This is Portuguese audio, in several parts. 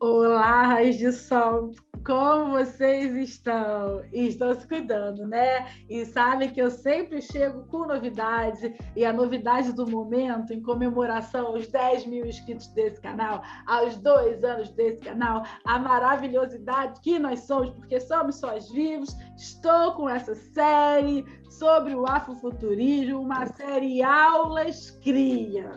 Olá, raios de sol! Como vocês estão? Estão se cuidando, né? E sabem que eu sempre chego com novidades, e a novidade do momento, em comemoração aos 10 mil inscritos desse canal, aos 2 anos desse canal, a maravilhosidade que nós somos, porque somos sós vivos. Estou com essa série sobre o afrofuturismo, uma série Aulas Cria,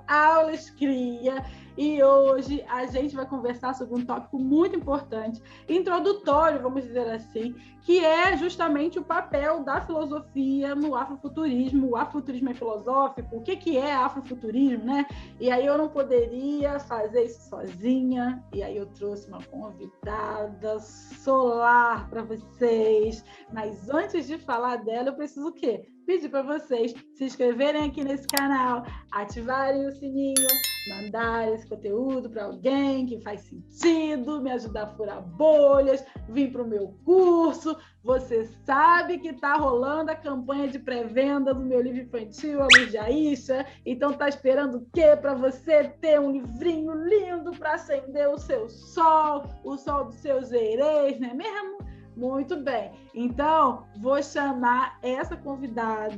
Aulas Cria. E hoje a gente vai conversar sobre um tópico muito importante, introdutório, vamos dizer assim, que é justamente o papel da filosofia no afrofuturismo. O afrofuturismo é filosófico? O que é afrofuturismo, né? E aí eu não poderia fazer isso sozinha, e aí eu trouxe uma convidada solar para vocês. Mas antes de falar dela, eu preciso o quê? Pedir para vocês se inscreverem aqui nesse canal, ativarem o sininho, mandar esse conteúdo para alguém que faz sentido, me ajudar a furar bolhas, vir para o meu curso. Você sabe que está rolando a campanha de pré-venda do meu livro infantil, A Luz de Aisha. Então está esperando o quê? Para você ter um livrinho lindo para acender o seu sol, o sol dos seus erês, não é mesmo? Muito bem, então vou chamar essa convidada,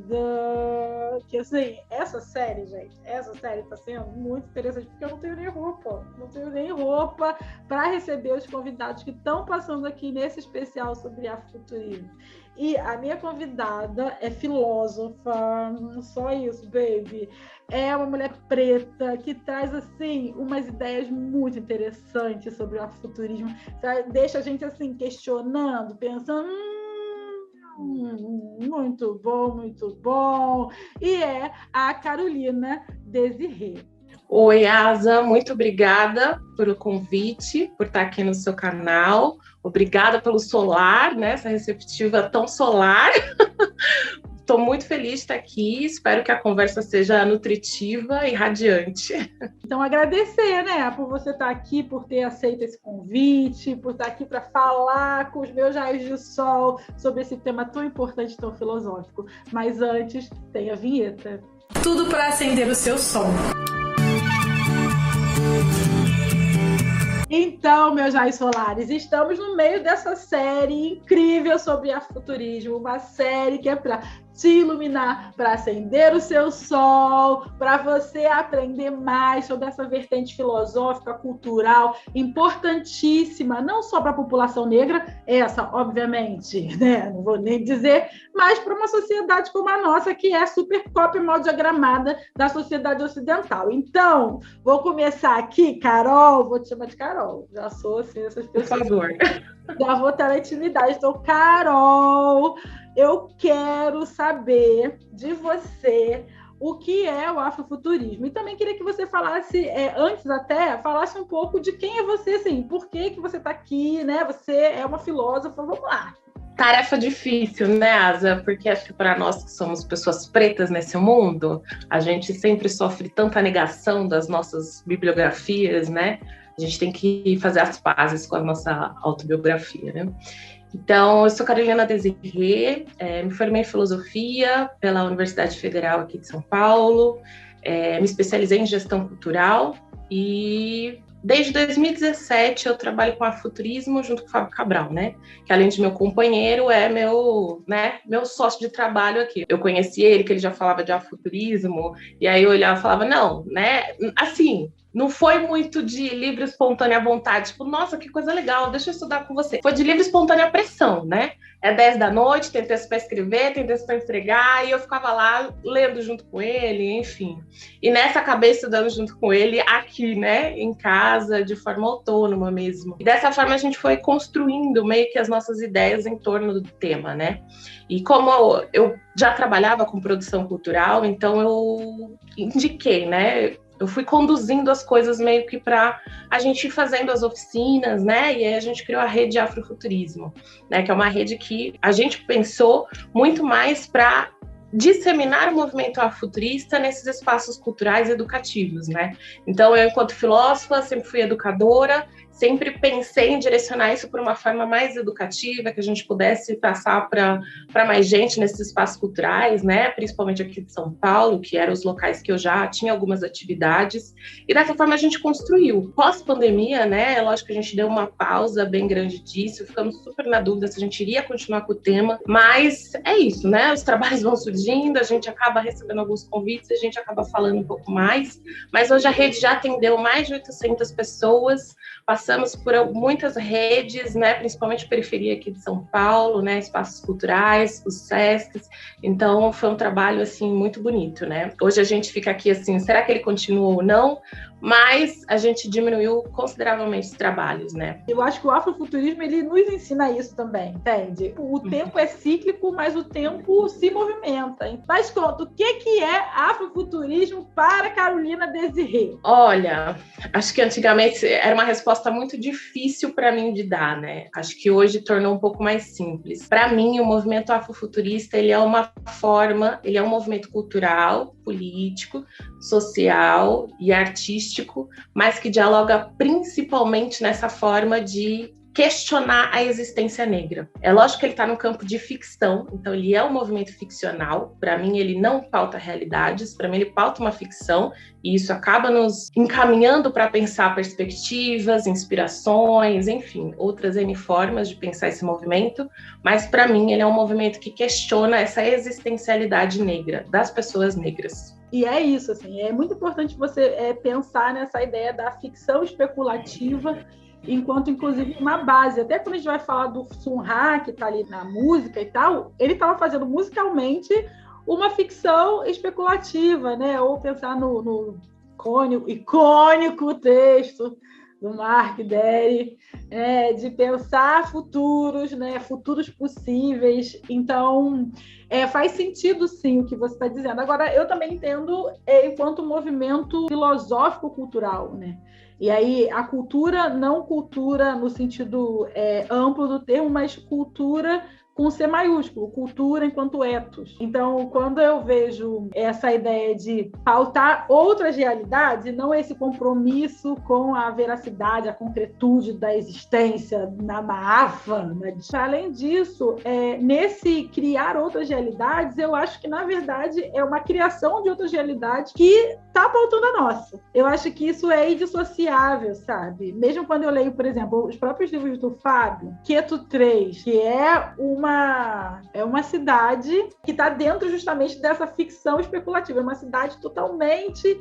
que assim, essa série está sendo muito interessante, porque eu não tenho nem roupa para receber os convidados que estão passando aqui nesse especial sobre afrofuturismo. E a minha convidada é filósofa, só isso, baby. É uma mulher preta que traz, assim, umas ideias muito interessantes sobre o afrofuturismo. Deixa a gente, assim, questionando, pensando... muito bom, muito bom. E é a Carolina Desirê. Oi, Asa, muito obrigada pelo convite, por estar aqui no seu canal. Obrigada pelo solar, né? Essa receptiva tão solar. Estou muito feliz de estar aqui, espero que a conversa seja nutritiva e radiante. Então, agradecer, né, por você estar aqui, por ter aceito esse convite, por estar aqui para falar com os meus raios de sol sobre esse tema tão importante, tão filosófico. Mas antes, tem a vinheta. Tudo para acender o seu som. Então, meus raios solares, estamos no meio dessa série incrível sobre afrofuturismo, uma série que é para te iluminar, para acender o seu sol, para você aprender mais sobre essa vertente filosófica, cultural, importantíssima, não só para a população negra, essa, obviamente, né? Não vou nem dizer, mas para uma sociedade como a nossa, que é super cópia mal diagramada da sociedade ocidental. Então, vou começar aqui, Carol, vou te chamar de Carol, já sou assim, essas pessoas. Por favor. Já vou ter a intimidade. Então, Carol, eu quero saber de você o que é o afrofuturismo. E também queria que você falasse, antes até, falasse um pouco de quem é você, assim, por que você está aqui, né? Você é uma filósofa, vamos lá. Tarefa difícil, né, Asa? Porque acho que para nós que somos pessoas pretas nesse mundo, a gente sempre sofre tanta negação das nossas bibliografias, né? A gente tem que fazer as pazes com a nossa autobiografia, né? Então, eu sou Carolina Desirê, me formei em filosofia pela Universidade Federal aqui de São Paulo, me especializei em gestão cultural e desde 2017 eu trabalho com afrofuturismo junto com o Fábio Cabral, né? Que além de meu companheiro é meu sócio de trabalho aqui. Eu conheci ele, que ele já falava de afrofuturismo, e aí eu olhava e falava, não, né? Assim, não foi muito de livre espontânea vontade, tipo, nossa, que coisa legal, deixa eu estudar com você. Foi de livre espontânea pressão, né? É 10 da noite, tem texto para escrever, tem texto para entregar, e eu ficava lá lendo junto com ele, enfim. E nessa acabei estudando junto com ele aqui, né, em casa, de forma autônoma mesmo. E dessa forma a gente foi construindo meio que as nossas ideias em torno do tema, né? E como eu já trabalhava com produção cultural, então eu indiquei, né? Eu fui conduzindo as coisas meio que para a gente ir fazendo as oficinas, né? E aí a gente criou a rede Afrofuturismo, né? Que é uma rede que a gente pensou muito mais para disseminar o movimento afrofuturista nesses espaços culturais e educativos, né? Então, eu, enquanto filósofa, sempre fui educadora, sempre pensei em direcionar isso por uma forma mais educativa, que a gente pudesse passar para mais gente nesses espaços culturais, né? Principalmente aqui de São Paulo, que eram os locais que eu já tinha algumas atividades, e dessa forma a gente construiu. Pós-pandemia, né? É lógico que a gente deu uma pausa bem grande disso, ficamos super na dúvida se a gente iria continuar com o tema, mas é isso, né? Os trabalhos vão surgindo, a gente acaba recebendo alguns convites, a gente acaba falando um pouco mais, mas hoje a rede já atendeu mais de 800 pessoas, passamos por muitas redes, né? Principalmente periferia aqui de São Paulo, né? Espaços culturais, os SESCs, então foi um trabalho, assim, muito bonito, né? Hoje a gente fica aqui, assim, será que ele continua ou não? Mas a gente diminuiu consideravelmente os trabalhos, né? Eu acho que o afrofuturismo, ele nos ensina isso também, entende? O tempo é cíclico, mas o tempo se movimenta. Mas conta, o que é afrofuturismo para Carolina Desirê? Olha, acho que antigamente era uma resposta muito difícil para mim de dar, né? Acho que hoje tornou um pouco mais simples. Para mim, o movimento afrofuturista, ele é uma forma, ele é um movimento cultural, político, social e artístico, mas que dialoga principalmente nessa forma de questionar a existência negra. É lógico que ele está no campo de ficção, então ele é um movimento ficcional. Para mim, ele não pauta realidades, para mim ele pauta uma ficção, e isso acaba nos encaminhando para pensar perspectivas, inspirações, enfim, outras N formas de pensar esse movimento, mas para mim ele é um movimento que questiona essa existencialidade negra, das pessoas negras. E é isso, assim, é muito importante você pensar nessa ideia da ficção especulativa enquanto, inclusive, uma base. Até quando a gente vai falar do Sun Ra, que está ali na música e tal, ele estava fazendo musicalmente uma ficção especulativa, né? Ou pensar no icônico texto do Mark Derry, de pensar futuros, né? Futuros possíveis. Então, faz sentido, sim, o que você está dizendo. Agora, eu também entendo enquanto movimento filosófico-cultural, né? E aí, a cultura, não cultura no sentido amplo do termo, mas cultura com C maiúsculo, cultura enquanto ethos. Então, quando eu vejo essa ideia de pautar outras realidades, e não esse compromisso com a veracidade, a concretude da existência na Maafa, né? Além disso, nesse criar outras realidades, eu acho que, na verdade, é uma criação de outras realidades que está pautando a nossa. Eu acho que isso é indissociável, sabe? Mesmo quando eu leio, por exemplo, os próprios livros do Fábio, Queto 3, que é uma cidade que está dentro justamente dessa ficção especulativa. É uma cidade totalmente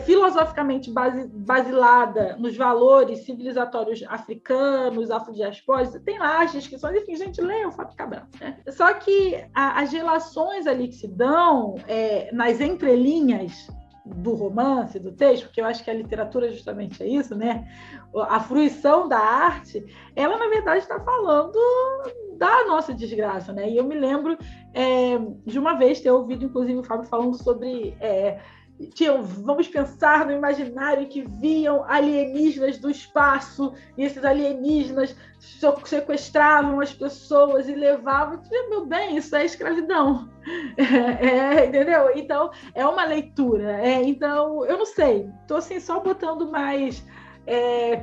filosoficamente basilada nos valores civilizatórios africanos, afrodiaspóricos. Tem lá as descrições, enfim, gente, leia o Fábio Cabral, né? Só que as relações ali que se dão nas entrelinhas do romance, do texto, porque eu acho que a literatura justamente é isso, né? A fruição da arte, ela, na verdade, está falando da nossa desgraça, né? E eu me lembro de uma vez ter ouvido, inclusive, o Fábio falando sobre... vamos pensar no imaginário que viam alienígenas do espaço, e esses alienígenas sequestravam as pessoas e levavam. Meu bem, isso é escravidão. Entendeu? Então, é uma leitura. Então, eu não sei. Estou assim, só botando mais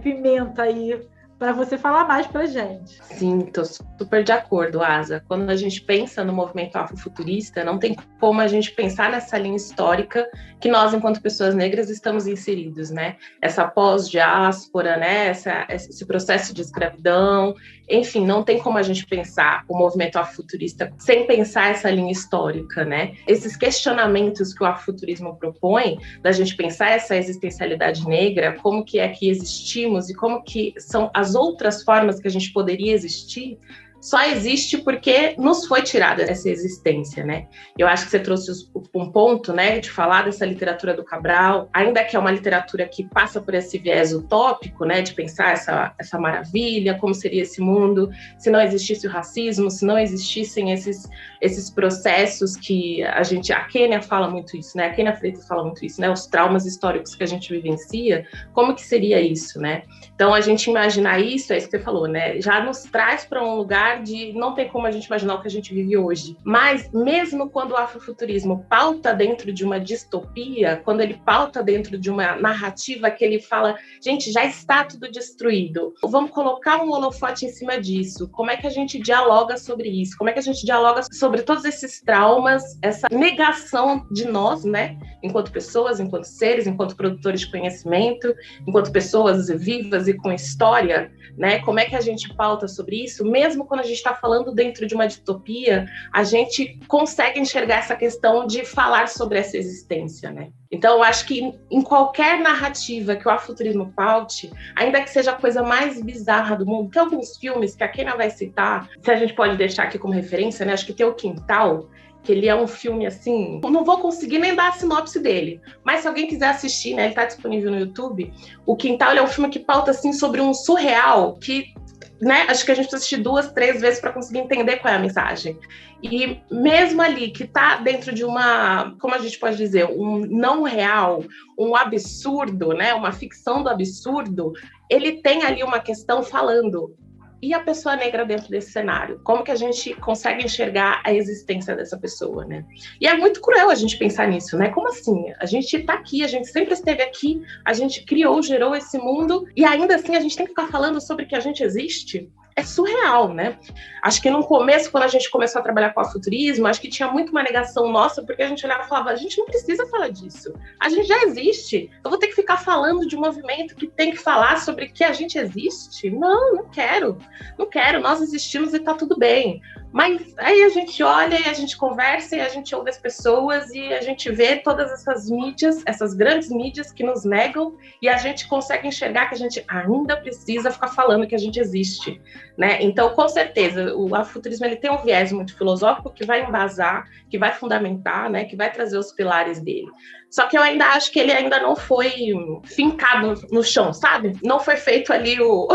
pimenta aí para você falar mais para gente. Sim, estou super de acordo, Asa. Quando a gente pensa no movimento afrofuturista, não tem como a gente pensar nessa linha histórica que nós, enquanto pessoas negras, estamos inseridos, né? Essa pós-diáspora, né? Esse processo de escravidão, enfim, não tem como a gente pensar o movimento afrofuturista sem pensar essa linha histórica, né? Esses questionamentos que o afrofuturismo propõe, da gente pensar essa existencialidade negra, como que é que existimos e como que são as outras formas que a gente poderia existir, só existe porque nos foi tirada essa existência, né? Eu acho que você trouxe um ponto, né, de falar dessa literatura do Cabral, ainda que é uma literatura que passa por esse viés utópico, né, de pensar essa maravilha, como seria esse mundo se não existisse o racismo, se não existissem esses processos que a Kênia fala muito isso, né? A Kênia Freitas fala muito isso, né? Os traumas históricos que a gente vivencia, como que seria isso, né? Então, a gente imaginar isso, é isso que você falou, né? Já nos traz para um lugar apesar de não ter como a gente imaginar o que a gente vive hoje. Mas mesmo quando o afrofuturismo pauta dentro de uma distopia, quando ele pauta dentro de uma narrativa que ele fala, gente, já está tudo destruído, vamos colocar um holofote em cima disso. Como é que a gente dialoga sobre isso? Como é que a gente dialoga sobre todos esses traumas, essa negação de nós, né? Enquanto pessoas, enquanto seres, enquanto produtores de conhecimento, enquanto pessoas vivas e com história, né? Como é que a gente pauta sobre isso? Mesmo quando a gente está falando dentro de uma distopia, a gente consegue enxergar essa questão de falar sobre essa existência, né? Então, eu acho que em qualquer narrativa que o afrofuturismo paute, ainda que seja a coisa mais bizarra do mundo, tem alguns filmes que a Kenia vai citar, se a gente pode deixar aqui como referência, né? Acho que tem o Quintal, que ele é um filme assim, não vou conseguir nem dar a sinopse dele, mas se alguém quiser assistir, né, ele está disponível no YouTube. O Quintal, ele é um filme que pauta assim sobre um surreal que, né, acho que a gente precisa assistir 2, 3 vezes para conseguir entender qual é a mensagem. E mesmo ali que está dentro de uma, como a gente pode dizer, um não real, um absurdo, né, uma ficção do absurdo, ele tem ali uma questão falando. E a pessoa negra dentro desse cenário? Como que a gente consegue enxergar a existência dessa pessoa, né? E é muito cruel a gente pensar nisso, né? Como assim? A gente está aqui, a gente sempre esteve aqui, a gente criou, gerou esse mundo, e ainda assim a gente tem que ficar falando sobre que a gente existe? É surreal, né? Acho que no começo, quando a gente começou a trabalhar com o afrofuturismo, acho que tinha muito uma negação nossa, porque a gente olhava e falava, a gente não precisa falar disso. A gente já existe. Eu vou ter que ficar falando de um movimento que tem que falar sobre que a gente existe? Não, não quero. Não quero, nós existimos e tá tudo bem. Mas aí a gente olha e a gente conversa e a gente ouve as pessoas e a gente vê todas essas mídias, essas grandes mídias que nos negam, e a gente consegue enxergar que a gente ainda precisa ficar falando que a gente existe, né? Então, com certeza, o afrofuturismo ele tem um viés muito filosófico que vai embasar, que vai fundamentar, né? Que vai trazer os pilares dele. Só que eu ainda acho que ele ainda não foi fincado no chão, sabe? Não foi feito ali o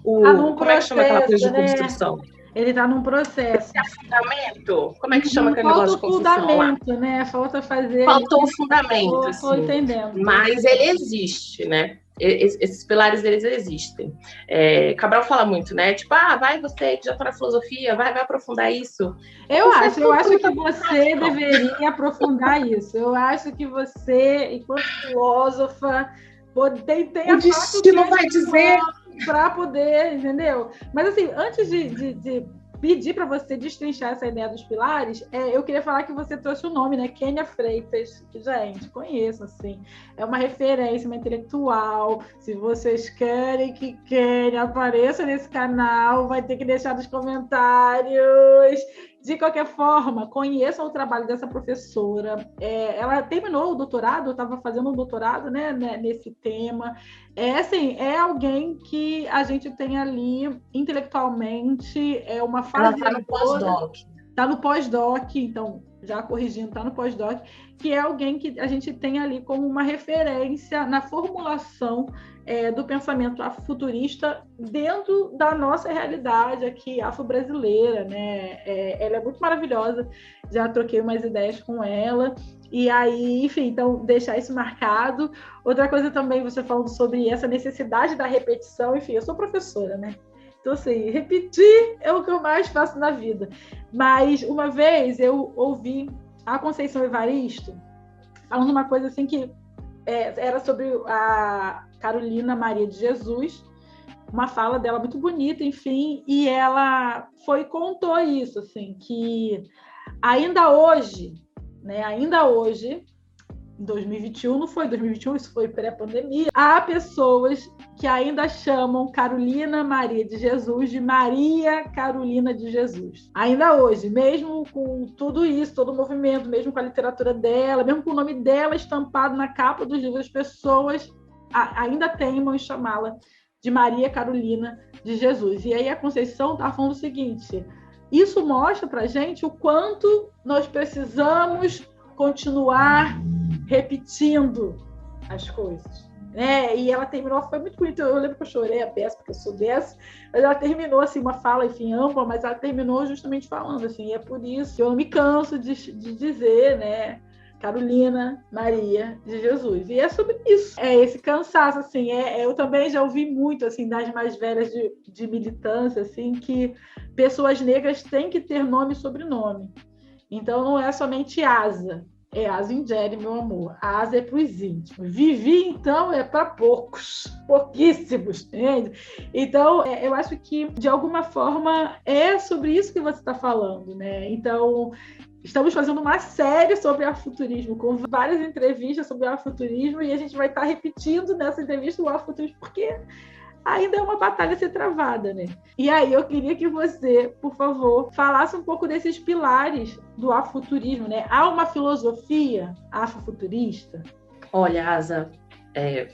como é que chama aquela coisa de construção? Ele está num processo. Esse fundamento? Como é que chama aquele negócio de construção lá? Falta o fundamento, né? Falta fazer... Faltou o fundamento, Estou entendendo. Mas ele existe, né? Esses pilares, eles existem. Cabral fala muito, né? Tipo, vai você que já está na filosofia, vai aprofundar isso. Eu acho que você deveria aprofundar isso. Eu acho que você, enquanto filósofa, tem a destino vai dizer... para poder, entendeu? Mas assim, antes de pedir para você destrinchar essa ideia dos pilares, eu queria falar que você trouxe o nome, né? Kenia Freitas, que, gente, conheço, assim. É uma referência, uma intelectual. Se vocês querem que Kenia apareça nesse canal, vai ter que deixar nos comentários. De qualquer forma, conheçam o trabalho dessa professora. Ela terminou o doutorado, estava fazendo um doutorado, né, nesse tema. É alguém que a gente tem ali intelectualmente, é uma fase. Ela está no pós-doc. Está no pós-doc, então, já corrigindo, está no pós-doc, que é alguém que a gente tem ali como uma referência na formulação do pensamento afrofuturista dentro da nossa realidade aqui, afro-brasileira, né? Ela é muito maravilhosa, já troquei umas ideias com ela, e aí, enfim, então, deixar isso marcado. Outra coisa também, você falando sobre essa necessidade da repetição, enfim, eu sou professora, né? Então, assim, repetir é o que eu mais faço na vida. Mas, uma vez, eu ouvi a Conceição Evaristo falando uma coisa assim que era sobre a Carolina Maria de Jesus, uma fala dela muito bonita, enfim, e ela contou isso, assim, que ainda hoje, em 2021, não foi 2021, isso foi pré-pandemia, há pessoas que ainda chamam Carolina Maria de Jesus de Maria Carolina de Jesus. Ainda hoje, mesmo com tudo isso, todo o movimento, mesmo com a literatura dela, mesmo com o nome dela estampado na capa dos livros, as pessoas ainda teimam em chamá-la de Maria Carolina de Jesus. E aí a Conceição está falando o seguinte, isso mostra para a gente o quanto nós precisamos continuar repetindo as coisas, né? E ela terminou, foi muito bonito, eu lembro que eu chorei a peça, porque eu sou dessa, mas ela terminou assim, uma fala, enfim, ampla, mas ela terminou justamente falando assim, é por isso que eu não me canso de dizer, né? Carolina Maria de Jesus. E é sobre isso. É esse cansaço, assim. Eu também já ouvi muito, assim, das mais velhas de militância, assim, que pessoas negras têm que ter nome e sobrenome. Então, não é somente Asa. É Asa Ingere, meu amor. A Asa é para os íntimos. Vivi, então, é para poucos. Pouquíssimos, entende? Então, eu acho que, de alguma forma, é sobre isso que você está falando, né? Então, estamos fazendo uma série sobre afrofuturismo, com várias entrevistas sobre o afrofuturismo, e a gente vai estar repetindo nessa entrevista o afrofuturismo, porque ainda é uma batalha a ser travada, né? E aí eu queria que você, por favor, falasse um pouco desses pilares do afrofuturismo, né? Há uma filosofia afrofuturista? Olha, Asa,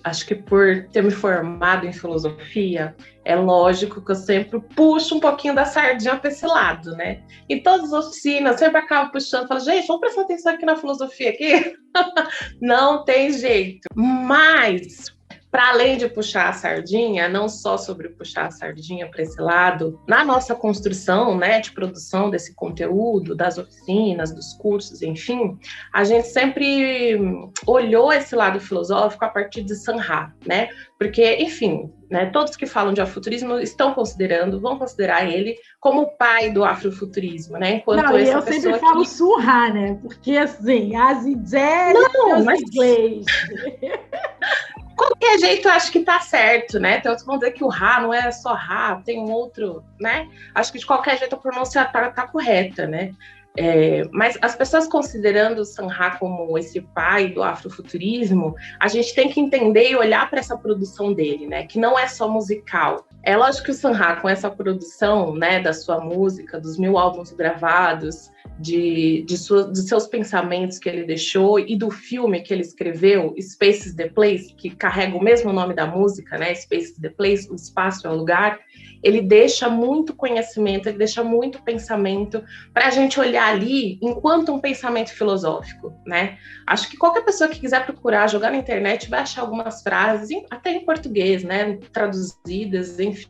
acho que por ter me formado em filosofia, é lógico que eu sempre puxo um pouquinho da sardinha para esse lado, né? Em todas as oficinas, eu sempre acabo puxando, falo, gente, vamos prestar atenção aqui na filosofia aqui? Não tem jeito. Mas, para além de puxar a sardinha, não só sobre puxar a sardinha para esse lado, na nossa construção, né, de produção desse conteúdo, das oficinas, dos cursos, enfim, a gente sempre olhou esse lado filosófico a partir de Sanha, né? Porque, enfim, né, todos que falam de afrofuturismo vão considerar ele como o pai do afrofuturismo, né? Enquanto não, essa eu sempre falo Surra, né? Porque, assim, as ideias mas inglês. Qualquer jeito, eu acho que tá certo, né? Então, outros vão dizer que o Ra não é só Ra, tem um outro, né? Acho que de qualquer jeito a pronúncia tá correta, né? Mas as pessoas considerando o Sanha como esse pai do afrofuturismo, a gente tem que entender e olhar para essa produção dele, né? Que não é só musical. É lógico que o Sanha, com essa produção, né, da sua música, dos 1000 álbuns gravados, dos seus pensamentos que ele deixou e do filme que ele escreveu, Spaces the Place, que carrega o mesmo nome da música, né? Spaces the Place, o espaço é o lugar. Ele deixa muito conhecimento, ele deixa muito pensamento para a gente olhar ali enquanto um pensamento filosófico, né? Acho que qualquer pessoa que quiser procurar, jogar na internet, vai achar algumas frases, até em português, né? Traduzidas, enfim,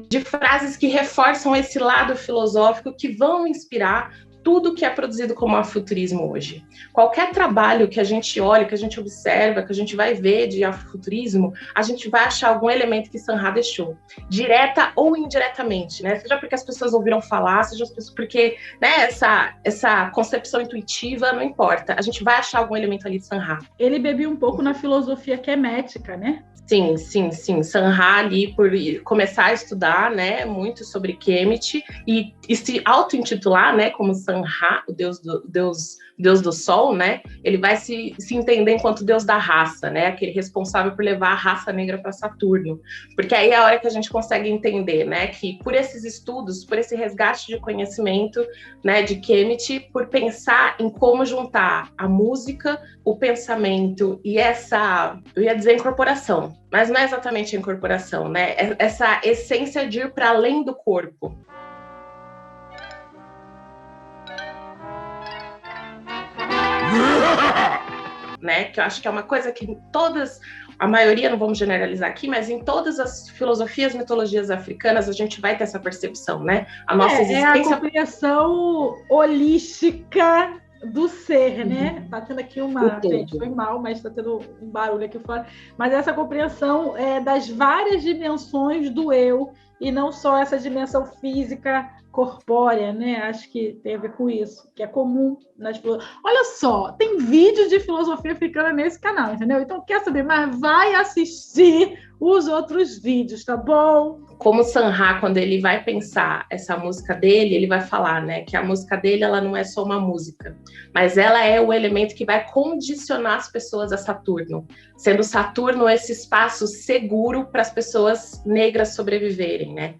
de frases que reforçam esse lado filosófico, que vão inspirar tudo que é produzido como afrofuturismo hoje. Qualquer trabalho que a gente olha, que a gente observa, que a gente vai ver de afrofuturismo, a gente vai achar algum elemento que Sanha deixou, direta ou indiretamente, né? Seja porque as pessoas ouviram falar, seja porque, né, essa concepção intuitiva, não importa. A gente vai achar algum elemento ali de Sanha. Ele bebia um pouco na filosofia quemética, né? Sim. Sanha ali, por começar a estudar, né, muito sobre Kemet e se auto-intitular, né, como Sanha, o deus do sol, né, ele vai se entender enquanto deus da raça, né, aquele responsável por levar a raça negra para Saturno. Porque aí é a hora que a gente consegue entender, né, que por esses estudos, por esse resgate de conhecimento, né, de Kemet, por pensar em como juntar a música, o pensamento e essa, eu ia dizer incorporação, mas não é exatamente a incorporação, né? Essa essência de ir para além do corpo. Né? Que eu acho que é uma coisa que em todas, a maioria, não vamos generalizar aqui, mas em todas as filosofias, mitologias africanas, a gente vai ter essa percepção, né? A nossa existência... É a compreensão holística do ser, né? Tá tendo aqui gente, foi mal, mas tá tendo um barulho aqui fora. Mas essa compreensão das várias dimensões do eu, e não só essa dimensão física, corpórea, né? Acho que tem a ver com isso, que é comum nas filosofias. Olha só, tem vídeo de filosofia africana nesse canal, entendeu? Então, quer saber, mas vai assistir os outros vídeos, tá bom? Como Sanha, quando ele vai pensar essa música dele, ele vai falar, né, que a música dele, ela não é só uma música, mas ela é o elemento que vai condicionar as pessoas a Saturno, sendo Saturno esse espaço seguro para as pessoas negras sobreviverem, né?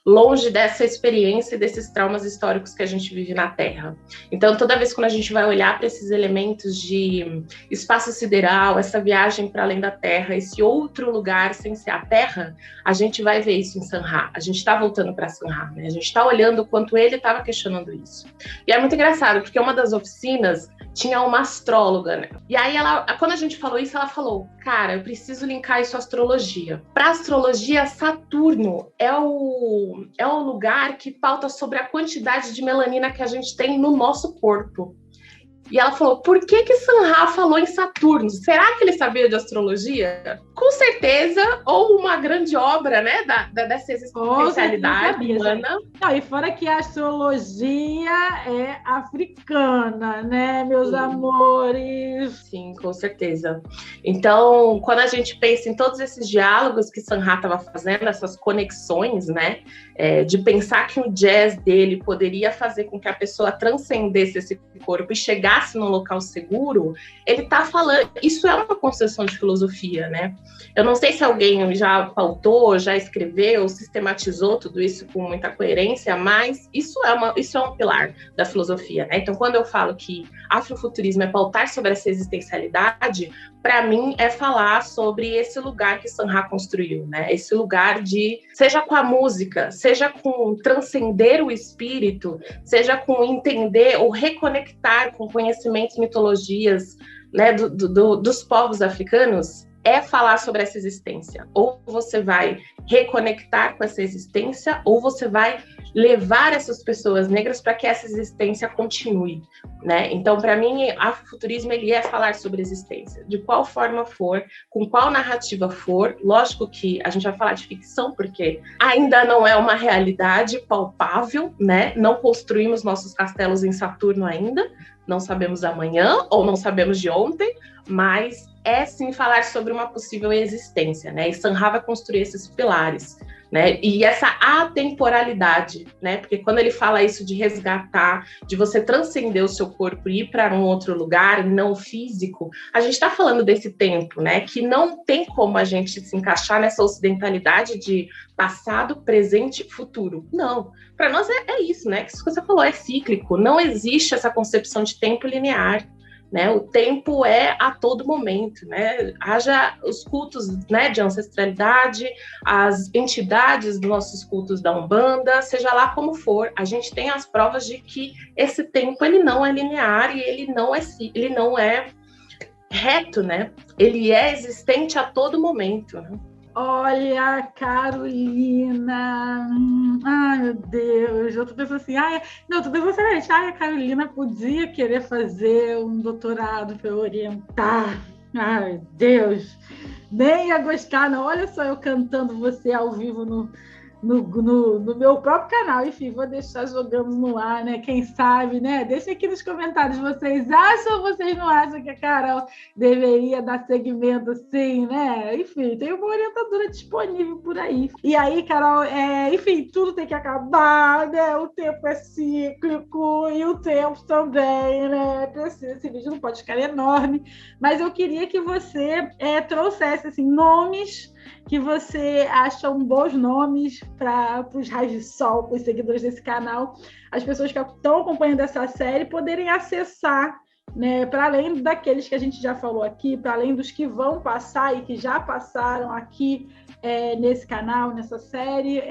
Longe dessa experiência e desses traumas históricos que a gente vive na Terra. Então, toda vez quando a gente vai olhar para esses elementos de espaço sideral, essa viagem para além da Terra, esse outro lugar sem ser a Terra, a gente vai ver isso em Sanha. A gente está voltando para Sanha, né? A gente está olhando o quanto ele estava questionando isso. E é muito engraçado, porque uma das oficinas tinha uma astróloga, né? E aí, quando a gente falou isso, ela falou, cara, eu preciso linkar isso à astrologia. Para astrologia, Saturno é o lugar que pauta sobre a quantidade de melanina que a gente tem no nosso corpo. E ela falou, por que Sanha falou em Saturno? Será que ele sabia de astrologia? Com certeza, ou uma grande obra, né, dessa existencialidade humana. Não, e fora que a astrologia é africana, né, meus amores? Sim, com certeza. Então, quando a gente pensa em todos esses diálogos que Sanha estava fazendo, essas conexões, né, de pensar que o jazz dele poderia fazer com que a pessoa transcendesse esse corpo e chegasse num local seguro, ele está falando, isso é uma concessão de filosofia, né? Eu não sei se alguém já pautou, já escreveu, sistematizou tudo isso com muita coerência, mas isso é um pilar da filosofia, né? Então, quando eu falo que afrofuturismo é pautar sobre essa existencialidade, para mim é falar sobre esse lugar que Sanha construiu, né? Esse lugar de, seja com a música, seja com transcender o espírito, seja com entender ou reconectar com conhecimentos, mitologias, né, dos povos africanos, é falar sobre essa existência. Ou você vai reconectar com essa existência, ou você vai levar essas pessoas negras para que essa existência continue, né? Então, para mim, afrofuturismo ele é falar sobre existência, de qual forma for, com qual narrativa for. Lógico que a gente vai falar de ficção, porque ainda não é uma realidade palpável, né? Não construímos nossos castelos em Saturno ainda, não sabemos amanhã ou não sabemos de ontem, mas é sim falar sobre uma possível existência, né? E Sanha vai construir esses pilares, né? E essa atemporalidade, né? Porque quando ele fala isso de resgatar, de você transcender o seu corpo e ir para um outro lugar não físico, a gente está falando desse tempo, né? Que não tem como a gente se encaixar nessa ocidentalidade de passado, presente, futuro. Não. Para nós é isso, né? Que você falou, é cíclico. Não existe essa concepção de tempo linear. Né, o tempo é a todo momento, né? Haja os cultos, né, de ancestralidade, as entidades dos nossos cultos da Umbanda, seja lá como for, a gente tem as provas de que esse tempo ele não é linear e ele não é reto, né? Ele é existente a todo momento, né? Olha, Carolina, ai meu Deus, eu tô pensando assim, tô pensando assim, a Carolina podia querer fazer um doutorado para eu orientar, ai meu Deus, nem ia gostar não, olha só eu cantando você ao vivo no meu próprio canal, enfim, vou deixar jogando no ar, né? Quem sabe, né? Deixa aqui nos comentários, vocês acham ou vocês não acham que a Carol deveria dar seguimento assim, né? Enfim, tem uma orientadora disponível por aí. E aí, Carol, enfim, tudo tem que acabar, né? O tempo é cíclico e o tempo também, né? Esse vídeo não pode ficar enorme, mas eu queria que você trouxesse, assim, nomes que você acha bons nomes para os raios de sol, para os seguidores desse canal, as pessoas que estão acompanhando essa série poderem acessar, né, para além daqueles que a gente já falou aqui, para além dos que vão passar e que já passaram aqui nesse canal, nessa série,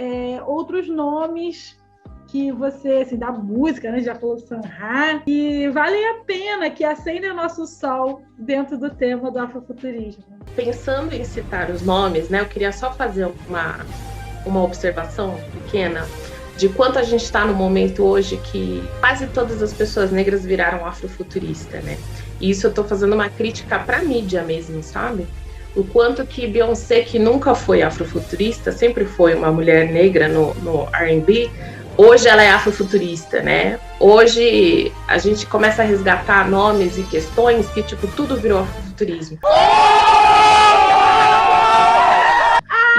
outros nomes que você, assim, da música, né, já falou Sanha, e valem a pena, que acendem o nosso sol dentro do tema do afrofuturismo. Pensando em citar os nomes, né, eu queria só fazer uma observação pequena de quanto a gente está no momento hoje que quase todas as pessoas negras viraram afrofuturista, né? E isso eu estou fazendo uma crítica para a mídia mesmo, sabe? O quanto que Beyoncé, que nunca foi afrofuturista, sempre foi uma mulher negra no R&B, hoje ela é afrofuturista, né? Hoje a gente começa a resgatar nomes e questões que, tipo, tudo virou afrofuturismo.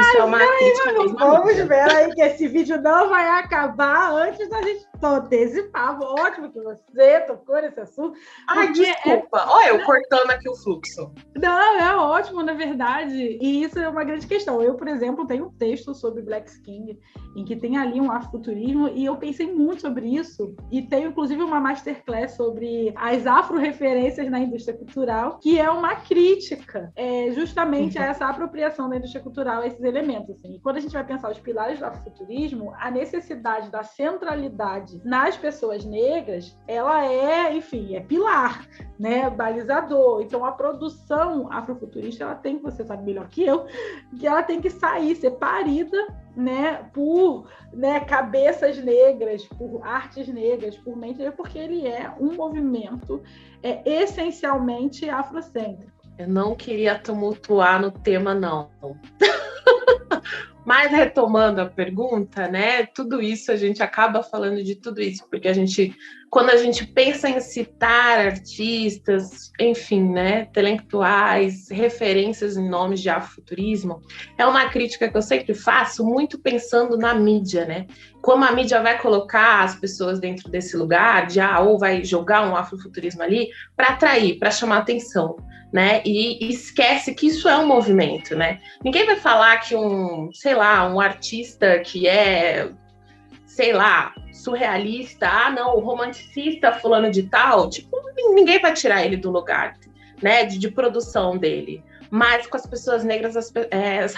Isso é uma crítica mesmo. Vamos ver aí que esse vídeo não vai acabar antes da gente antecipar. Ótimo que você tocou nesse assunto. Ai, desculpa. Olha, eu cortando aqui o fluxo. Não, é ótimo, na verdade. E isso é uma grande questão. Eu, por exemplo, tenho um texto sobre Black Skin, em que tem ali um afrofuturismo, e eu pensei muito sobre isso. E tenho, inclusive, uma masterclass sobre as afro-referências na indústria cultural, que é uma crítica justamente a essa apropriação da indústria cultural, a esses elementos. Assim. E quando a gente vai pensar os pilares do afrofuturismo, a necessidade da centralidade identidade nas pessoas negras, ela é, enfim, é pilar, né, balizador. Então, a produção afrofuturista, ela tem, você sabe melhor que eu, que ela tem que sair, ser parida, né, por, né, cabeças negras, por artes negras, por mente negra, porque ele é um movimento essencialmente afrocêntrico. Eu não queria tumultuar no tema, não. Mas retomando a pergunta, né? Tudo isso, a gente acaba falando de tudo isso, porque quando a gente pensa em citar artistas, enfim, né, intelectuais, referências em nomes de afrofuturismo, é uma crítica que eu sempre faço, muito pensando na mídia, né? Como a mídia vai colocar as pessoas dentro desse lugar, ou vai jogar um afrofuturismo ali para atrair, para chamar atenção, né? E esquece que isso é um movimento, né? Ninguém vai falar que um artista que é, sei lá, surrealista, não, o romanticista fulano de tal, tipo, ninguém vai tirar ele do lugar, né, de produção dele. Mas com as pessoas negras,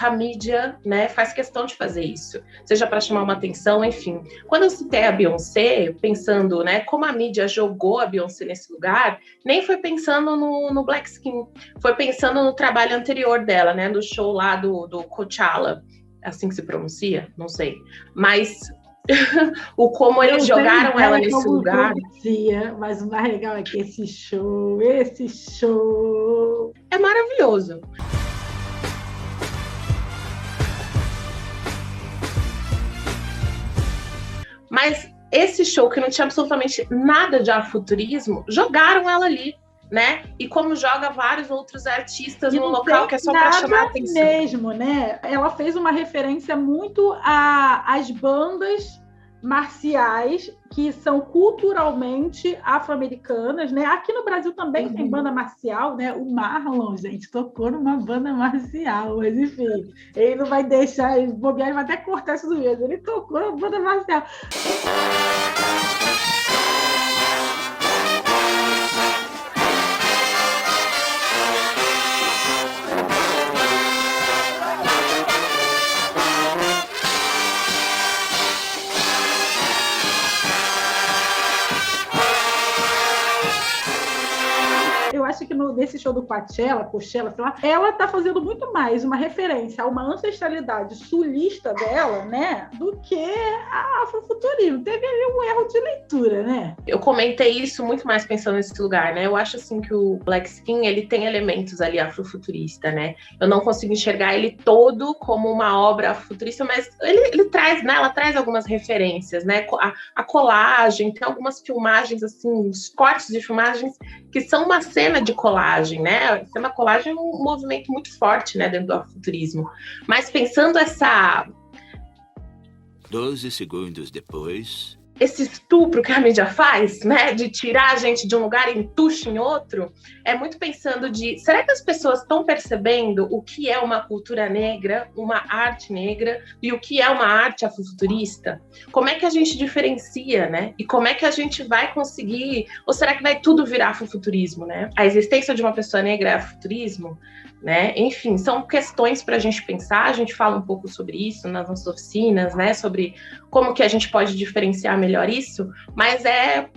a mídia, né, faz questão de fazer isso, seja para chamar uma atenção, enfim. Quando eu citei a Beyoncé, pensando, né, como a mídia jogou a Beyoncé nesse lugar, nem foi pensando no Black Skin, foi pensando no trabalho anterior dela, né, do show lá do Coachella, assim que se pronuncia, não sei, mas o como eles jogaram ela nesse lugar. Mas o mais legal é que esse show é maravilhoso. Mas esse show que não tinha absolutamente nada de afrofuturismo, jogaram ela ali, né? E como joga vários outros artistas num local que é só para chamar a atenção. Mesmo, né? Ela fez uma referência muito às bandas marciais que são culturalmente afro-americanas, né? Aqui no Brasil também tem banda marcial, né? O Marlon, gente, tocou numa banda marcial, mas enfim, ele não vai deixar, ele vai até cortar isso do mesmo. Ele tocou numa banda marcial. Acho que nesse show do Coachella, sei lá, ela tá fazendo muito mais uma referência a uma ancestralidade sulista dela, né, do que a afrofuturismo. Teve ali um erro de leitura, né? Eu comentei isso muito mais pensando nesse lugar, né? Eu acho assim que o Black Skin, ele tem elementos ali afrofuturista, né? Eu não consigo enxergar ele todo como uma obra afrofuturista, mas ele traz, né? Ela traz algumas referências, né? A colagem, tem algumas filmagens, assim, os cortes de filmagens que são uma cena de colagem, né? A colagem é um movimento muito forte, né, dentro do afrofuturismo. Mas pensando 12 segundos depois, esse estupro que a mídia faz, né, de tirar a gente de um lugar e entuxa em outro, é muito pensando será que as pessoas estão percebendo o que é uma cultura negra, uma arte negra, e o que é uma arte afrofuturista? Como é que a gente diferencia, né? E como é que a gente vai conseguir, ou será que vai tudo virar afrofuturismo, né? A existência de uma pessoa negra é afrofuturismo, né? Enfim, são questões para a gente pensar, a gente fala um pouco sobre isso nas nossas oficinas, né? Sobre como que a gente pode diferenciar melhor isso, mas é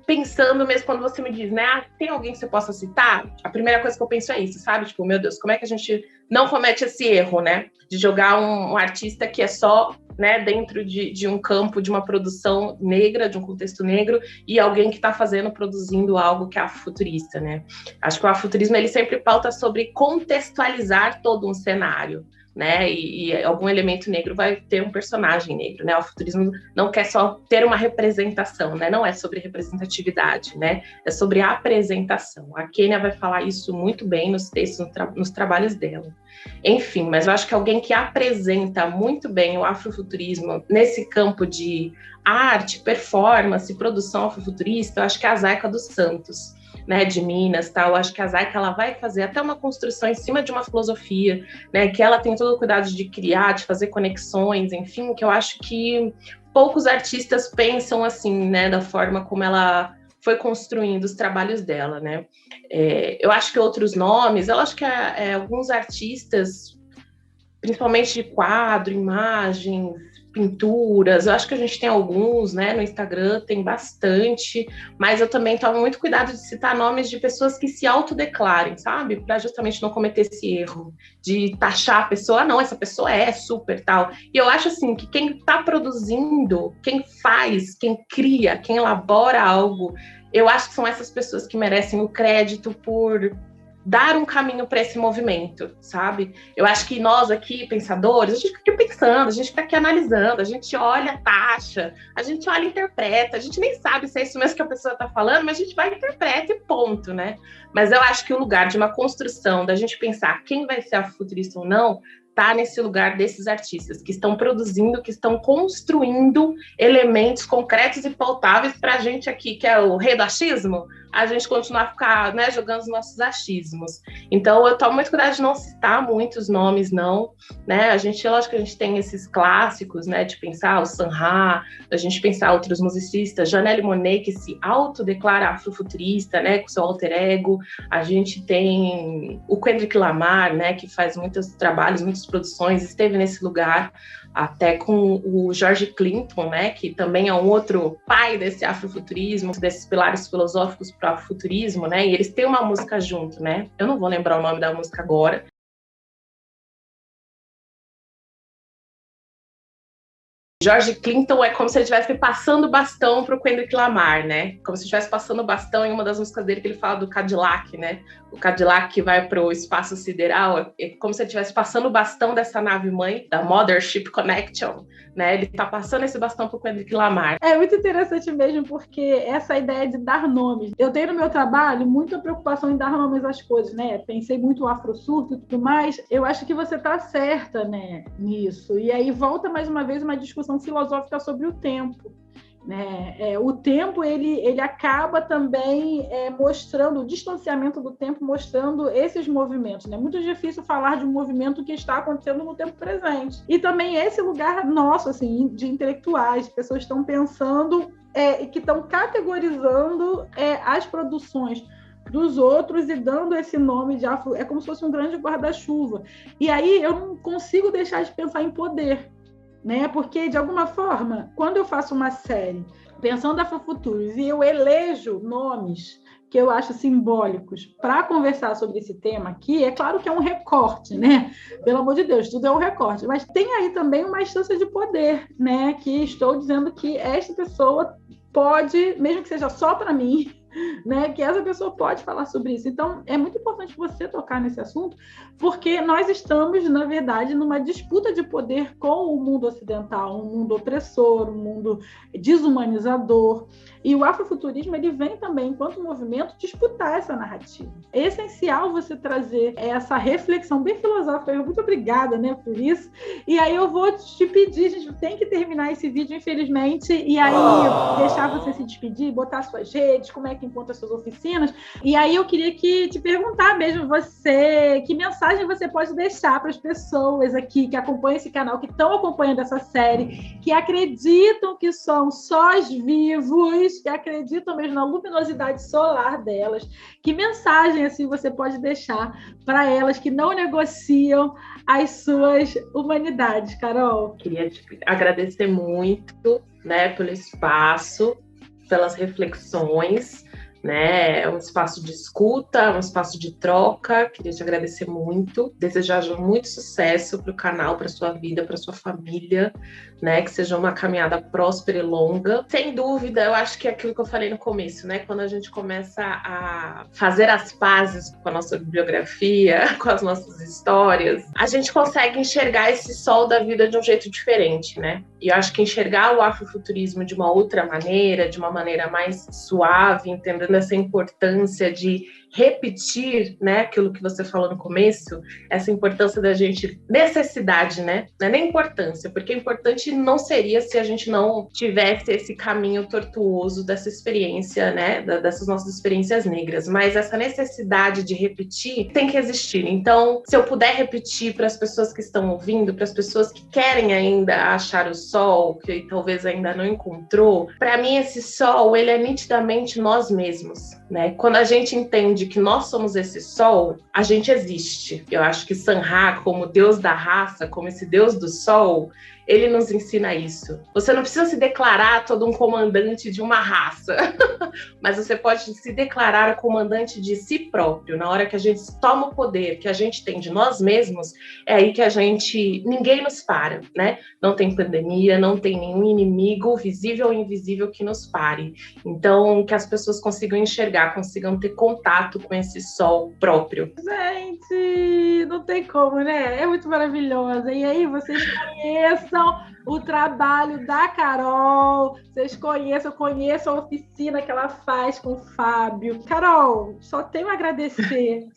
pensando mesmo quando você me diz, né, tem alguém que você possa citar? A primeira coisa que eu penso é isso, sabe? Tipo, meu Deus, como é que a gente não comete esse erro, né? De jogar um artista que é só, né, dentro de um campo, de uma produção negra, de um contexto negro, e alguém que está produzindo algo que é afrofuturista, né? Acho que o afrofuturismo, ele sempre pauta sobre contextualizar todo um cenário, né? E algum elemento negro vai ter um personagem negro, né? O afrofuturismo não quer só ter uma representação, né? Não é sobre representatividade, né? É sobre apresentação. A Kênia vai falar isso muito bem nos textos, nos trabalhos dela. Enfim, mas eu acho que alguém que apresenta muito bem o afrofuturismo nesse campo de arte, performance, produção afrofuturista, eu acho que é a Zaica dos Santos, né, de Minas, tal. Eu acho que a Zaica, ela vai fazer até uma construção em cima de uma filosofia, né, que ela tem todo o cuidado de criar, de fazer conexões, enfim, que eu acho que poucos artistas pensam assim, né, da forma como ela foi construindo os trabalhos dela, né. Eu acho que outros nomes, eu acho que alguns artistas principalmente de quadro, imagens, pinturas. Eu acho que a gente tem alguns, né, no Instagram, tem bastante, mas eu também tomo muito cuidado de citar nomes de pessoas que se autodeclarem, sabe? Para justamente não cometer esse erro de taxar a pessoa, não, essa pessoa é super tal. E eu acho assim que quem está produzindo, quem faz, quem cria, quem elabora algo, eu acho que são essas pessoas que merecem o crédito por dar um caminho para esse movimento, sabe? Eu acho que nós aqui, pensadores, a gente fica aqui pensando, a gente fica aqui analisando, a gente olha, taxa, a gente olha e interpreta, a gente nem sabe se é isso mesmo que a pessoa está falando, mas a gente vai e interpreta e ponto, né? Mas eu acho que o lugar de uma construção, da gente pensar quem vai ser afrofuturista ou não, tá nesse lugar desses artistas que estão produzindo, que estão construindo elementos concretos e pautáveis para a gente aqui, que é o rei do achismo, a gente continuar a ficar, né, jogando os nossos achismos. Então, eu tomo muito cuidado de não citar muitos nomes, não, né? A gente, lógico que a gente tem esses clássicos, né, de pensar o Sanha, a gente pensar outros musicistas, Janelle Monáe, que se autodeclara afrofuturista, né, com seu alter ego. A gente tem o Kendrick Lamar, né, que faz muitos trabalhos, muitas produções, esteve nesse lugar, até com o George Clinton, né, que também é um outro pai desse afrofuturismo, desses pilares filosóficos para o afrofuturismo, né, e eles têm uma música junto, né, eu não vou lembrar o nome da música agora. George Clinton é como se ele estivesse passando o bastão para o Kendrick Lamar, né? Como se estivesse passando o bastão em uma das músicas dele que ele fala do Cadillac, né? O Cadillac que vai para o espaço sideral, é como se ele estivesse passando o bastão dessa nave-mãe, da Mothership Connection, né? Ele está passando esse bastão para o Kendrick Lamar. É muito interessante mesmo, porque essa ideia de dar nomes. Eu tenho no meu trabalho muita preocupação em dar nomes às coisas, né? Pensei muito no afrosurto e tudo mais. Eu acho que você está certa, né, nisso. E aí volta mais uma vez uma discussão filosófica sobre o tempo, né? O tempo ele acaba também mostrando o distanciamento do tempo, mostrando esses movimentos, né? Muito difícil falar de um movimento que está acontecendo no tempo presente. E também esse lugar nosso, assim, de intelectuais, pessoas que estão pensando e que estão categorizando as produções dos outros e dando esse nome de afro, é como se fosse um grande guarda-chuva. E aí eu não consigo deixar de pensar em poder, né? Porque, de alguma forma, quando eu faço uma série pensando afrofuturos e eu elejo nomes que eu acho simbólicos para conversar sobre esse tema aqui, é claro que é um recorte, né? Pelo amor de Deus, tudo é um recorte. Mas tem aí também uma instância de poder, né? Que estou dizendo que esta pessoa pode, mesmo que seja só para mim, né, que essa pessoa pode falar sobre isso. Então, é muito importante você tocar nesse assunto, porque nós estamos, na verdade, numa disputa de poder com o mundo ocidental, um mundo opressor, um mundo desumanizador. E o afrofuturismo, ele vem também, enquanto movimento, disputar essa narrativa. É essencial você trazer essa reflexão bem filosófica. Muito obrigada, né, por isso. E aí eu vou te pedir, a gente tem que terminar esse vídeo, infelizmente, e aí deixar você se despedir, botar suas redes, como é que encontra suas oficinas. E aí eu queria te perguntar mesmo você, que mensagem você pode deixar para as pessoas aqui que acompanham esse canal, que estão acompanhando essa série, que acreditam que são sós vivos, que acreditam mesmo na luminosidade solar delas. Que mensagem assim você pode deixar para elas que não negociam as suas humanidades, Carol? Queria te agradecer muito, né, pelo espaço, pelas reflexões, né? É um espaço de escuta, um espaço de troca. Queria te agradecer muito, desejar muito sucesso para o canal, para sua vida, para sua família, né? Que seja uma caminhada próspera e longa. Sem dúvida, eu acho que é aquilo que eu falei no começo, né? Quando a gente começa a fazer as pazes com a nossa bibliografia, com as nossas histórias, a gente consegue enxergar esse sol da vida de um jeito diferente, né? E eu acho que enxergar o afrofuturismo de uma outra maneira, de uma maneira mais suave, entendendo essa importância de repetir, né, aquilo que você falou no começo, essa importância da gente, necessidade, né, não é nem importância, porque importante não seria se a gente não tivesse esse caminho tortuoso dessa experiência, né, dessas nossas experiências negras, mas essa necessidade de repetir tem que existir. Então, se eu puder repetir para as pessoas que estão ouvindo, para as pessoas que querem ainda achar o sol, que talvez ainda não encontrou, para mim esse sol, ele é nitidamente nós mesmos. mesmos, né? Quando a gente entende que nós somos esse sol, a gente existe. Eu acho que Sun-Ra, como deus da raça, como esse deus do sol, ele nos ensina isso. Você não precisa se declarar todo um comandante de uma raça, mas você pode se declarar comandante de si próprio. Na hora que a gente toma o poder que a gente tem de nós mesmos, é aí que ninguém nos para, né? Não tem pandemia, não tem nenhum inimigo, visível ou invisível, que nos pare. Então, que as pessoas consigam enxergar, consigam ter contato com esse sol próprio. Gente, não tem como, né? É muito maravilhosa. E aí, vocês conheçam o trabalho da Carol, vocês conheçam a oficina que ela faz com o Fábio. Carol, só tenho a agradecer.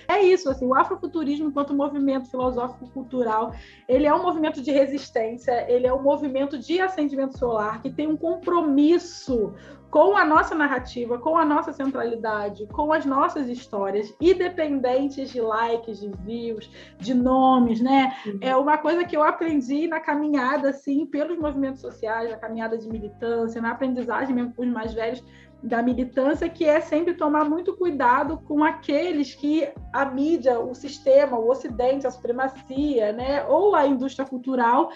É isso, assim, o afrofuturismo enquanto movimento filosófico-cultural, ele é um movimento de resistência, ele é um movimento de ascendimento solar que tem um compromisso com a nossa narrativa, com a nossa centralidade, com as nossas histórias, independentes de likes, de views, de nomes, né? É uma coisa que eu aprendi na caminhada, assim, pelos movimentos sociais, na caminhada de militância, na aprendizagem mesmo com os mais velhos da militância, que é sempre tomar muito cuidado com aqueles que a mídia, o sistema, o ocidente, a supremacia, né? Ou a indústria cultural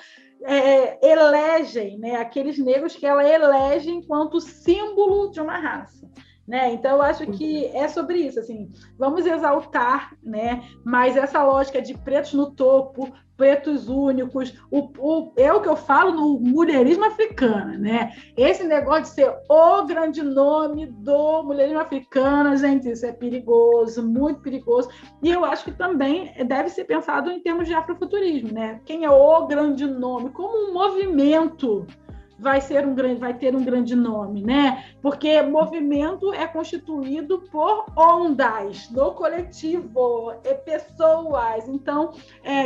elegem, né? Aqueles negros que ela elege enquanto símbolo de uma raça. Né? Então, eu acho que é sobre isso, assim, vamos exaltar, né? Mas essa lógica de pretos no topo, pretos únicos, é o que eu falo no mulherismo africano, né? Esse negócio de ser o grande nome do mulherismo africano, gente, isso é perigoso, muito perigoso, e eu acho que também deve ser pensado em termos de afrofuturismo, né? Quem é o grande nome, como um movimento vai ter um grande nome, né? Porque movimento é constituído por ondas, no coletivo, pessoas. Então,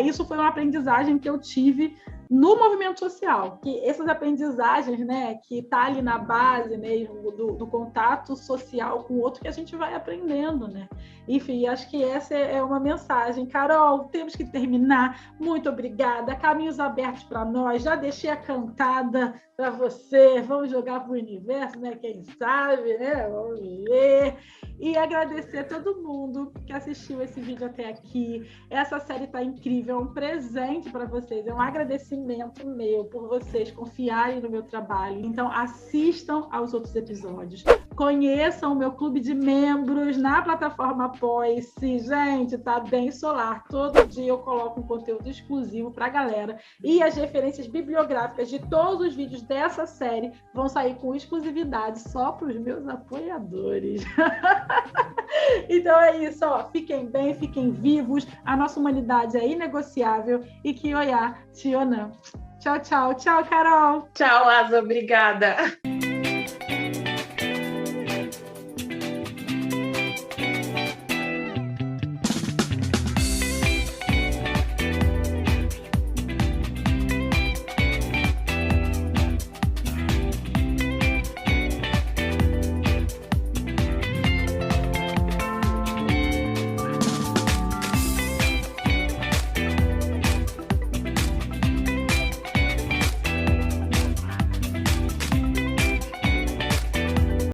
isso foi uma aprendizagem que eu tive no movimento social, que essas aprendizagens, né, que está ali na base mesmo do contato social com o outro, que a gente vai aprendendo, né? Enfim, acho que essa é uma mensagem. Carol, temos que terminar. Muito obrigada. Caminhos abertos para nós. Já deixei a cantada para você. Vamos jogar para o universo, né? Quem sabe, né? Vamos ver. E agradecer a todo mundo que assistiu esse vídeo até aqui. Essa série está incrível, é um presente para vocês, é um agradecimento meu por vocês confiarem no meu trabalho. Então, assistam aos outros episódios. Conheçam o meu clube de membros na plataforma Apoie-se. Gente, tá bem solar. Todo dia eu coloco um conteúdo exclusivo para a galera. E as referências bibliográficas de todos os vídeos dessa série vão sair com exclusividade só para os meus apoiadores. Então é isso, ó. Fiquem bem, fiquem vivos. A nossa humanidade é inegociável. E que olhar, Tiona. Tchau, tchau. Tchau, Carol. Tchau, Asa. Obrigada.